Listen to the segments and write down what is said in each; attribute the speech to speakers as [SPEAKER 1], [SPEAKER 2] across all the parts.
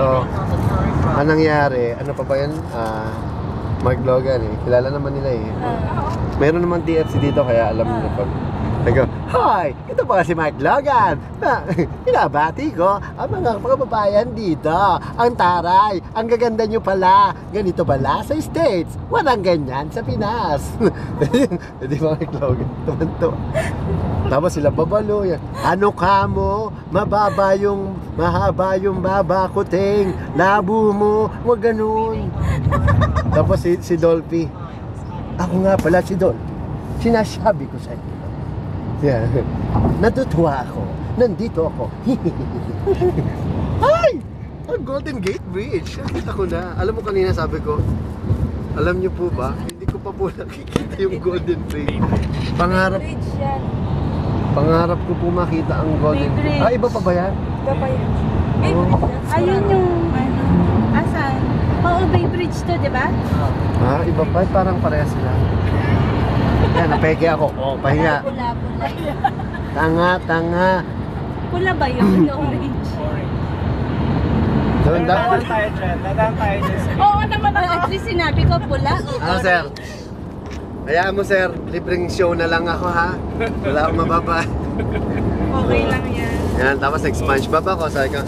[SPEAKER 1] So, anong nangyari? Ano pa ba yan? Mark Logan eh. Kilala naman nila eh. Meron naman TFC dito kaya alam nila pag nag-go, "Hoy! Ito ba si Mark Logan? Pinabati ko ang mga kababayan dito. Ang taray! Ang gaganda nyo pala! Ganito pala sa States! Walang ganyan sa Pinas!" Hindi ba Mark Logan? Tumanto. Tapos sila babalo yan. "Ano ka mo? Mahaba yung baba ko, ting. Labo mo. Huwag ganun." Tapos si Dolphy, "Ako nga pala si Dolphy. Sinasabi ko sa inyo. Yeah. Natutuwa ako. Nandito ako." Ay! Ang Golden Gate Bridge. Nakita ko na. Alam mo kanina sabi ko, alam niyo po ba, hindi ko pa po nakikita yung Golden Bridge. Pangarap ko po makita ang Golden Bridge. Iba pa ba yan?
[SPEAKER 2] Iba pa yan. Ayun yung asan? Oo, Bay Bridge to, di ba?
[SPEAKER 1] Iba pa. Parang parehas sila. Yan, napeke ako. Pahinga.
[SPEAKER 2] Pula.
[SPEAKER 1] Tanga.
[SPEAKER 2] Pula ba yun? Orange.
[SPEAKER 1] Doon
[SPEAKER 3] Dadaan tayo dyan.
[SPEAKER 2] Oo naman ako. At least sinabi ko pula.
[SPEAKER 1] Ano, sir? Hayaan mo, sir. Libreng show na lang ako, ha? Wala akong mababa.
[SPEAKER 2] Okay lang yan.
[SPEAKER 1] Yan, tapos nag-SpongeBob ako. Sabi ko,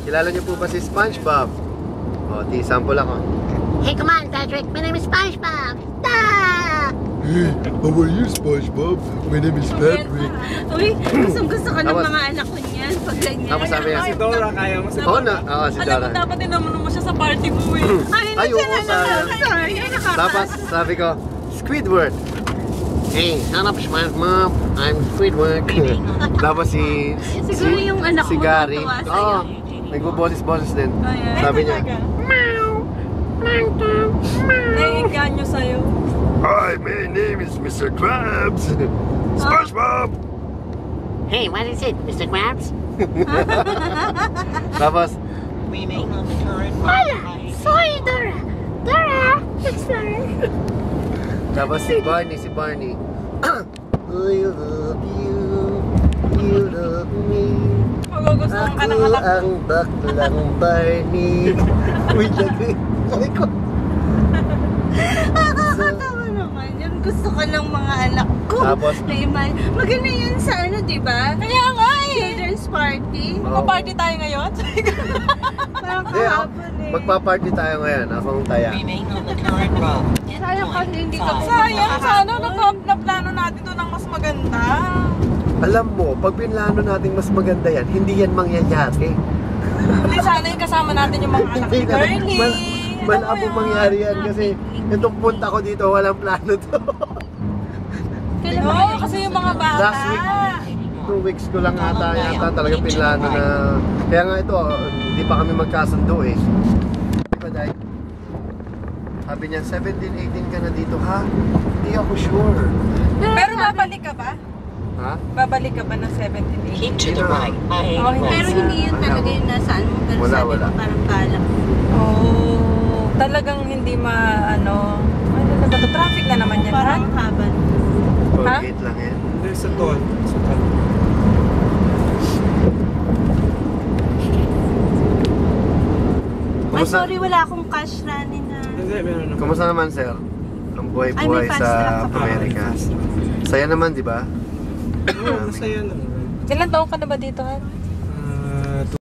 [SPEAKER 1] "Kilala niyo po ba si SpongeBob?" Sample ako.
[SPEAKER 4] Hey, come on, Patrick. My name is SpongeBob.
[SPEAKER 1] "Hey, how are you, SpongeBob? My name is Patrick."
[SPEAKER 2] Uy, gusto ko ng mga anak ko niyan. Pag ganyan.
[SPEAKER 1] Tapos sabi niya,
[SPEAKER 3] Si Dora, kaya mo si
[SPEAKER 1] Oo na, si
[SPEAKER 5] Alam mo,
[SPEAKER 1] Dora.
[SPEAKER 5] dapat tinamon mo siya sa party mo eh.
[SPEAKER 1] Ay, oo,
[SPEAKER 2] Sorry,
[SPEAKER 1] Tapos sabi ko, "Squidward." "Hey, hanap SpongeBob. I'm Squidward." Tapos
[SPEAKER 2] Siguro yung anak
[SPEAKER 1] si
[SPEAKER 2] mo
[SPEAKER 1] Gary.
[SPEAKER 2] natuwa sa'yo.
[SPEAKER 1] Nagboboses din. Sabi niya,
[SPEAKER 5] Naiinganyo sa'yo.
[SPEAKER 1] "Hi, my name is Mr. Krabs. SpongeBob."
[SPEAKER 4] Hey, what is it, Mr. Krabs?
[SPEAKER 1] Tapos,
[SPEAKER 4] Sorry, Dora. Dora, it's Dora.
[SPEAKER 1] tapos si Barney. "I love you, you love me.
[SPEAKER 5] Magugustuhan ka ng
[SPEAKER 1] Ako
[SPEAKER 5] anak mo.
[SPEAKER 1] ang baklang Barney." Uy, sabi ko.
[SPEAKER 2] Nakakatawa naman yun. Gusto ko ng mga anak ko.
[SPEAKER 1] Tapos,
[SPEAKER 2] maganda yan sa ano, diba?
[SPEAKER 5] Kaya nga eh.
[SPEAKER 2] Children's party.
[SPEAKER 5] Magpa-party tayo ngayon.
[SPEAKER 2] Parang
[SPEAKER 1] yeah,
[SPEAKER 2] kahapon eh.
[SPEAKER 1] magpa-party tayo ngayon. Akong taya.
[SPEAKER 2] Sayang kasi hindi ka
[SPEAKER 5] Sayang, sana naplano natin to ng mas maganda.
[SPEAKER 1] Alam mo, pag pinlano natin mas maganda yan, hindi yan mangyayari.
[SPEAKER 5] Hindi sana yung kasama natin yung mga anak ni Bernie.
[SPEAKER 1] Malabo mangyari yan kasi itong punta ko dito, walang plano to.
[SPEAKER 5] Oo, kasi yung mga bata.
[SPEAKER 1] Last week, 2 weeks ko lang yata talaga pinlano na. Kaya nga ito, hindi pa kami magkasundo eh. Diba, Day? Sabi niya, 17, 18 ka na dito, ha? Hindi ako sure.
[SPEAKER 5] Pero babalik ka ba?
[SPEAKER 1] Ha?
[SPEAKER 5] Babalik ka ba ng 17, 18?
[SPEAKER 4] Keep to the right.
[SPEAKER 2] Pero hindi yun talaga yung nasaan mo. Pero
[SPEAKER 1] Wala,
[SPEAKER 2] sabi
[SPEAKER 1] wala.
[SPEAKER 2] mo parang balak.
[SPEAKER 5] Oh, talagang hindi ano ba to? Traffic na naman yan,
[SPEAKER 2] Parang
[SPEAKER 5] ha?
[SPEAKER 2] haban.
[SPEAKER 1] Colgate lang yan.
[SPEAKER 3] There's a toll.
[SPEAKER 2] Ay, sorry, wala akong cash running na.
[SPEAKER 3] Hindi, meron naman.
[SPEAKER 1] Kumusta naman, sir? Ang buhay-buhay
[SPEAKER 2] Ay, may fast track
[SPEAKER 1] sa
[SPEAKER 2] ka pa.
[SPEAKER 1] Amerika. Saya naman, di ba?
[SPEAKER 3] Oo, masaya naman.
[SPEAKER 5] Ilan taon ka na ba dito, ha?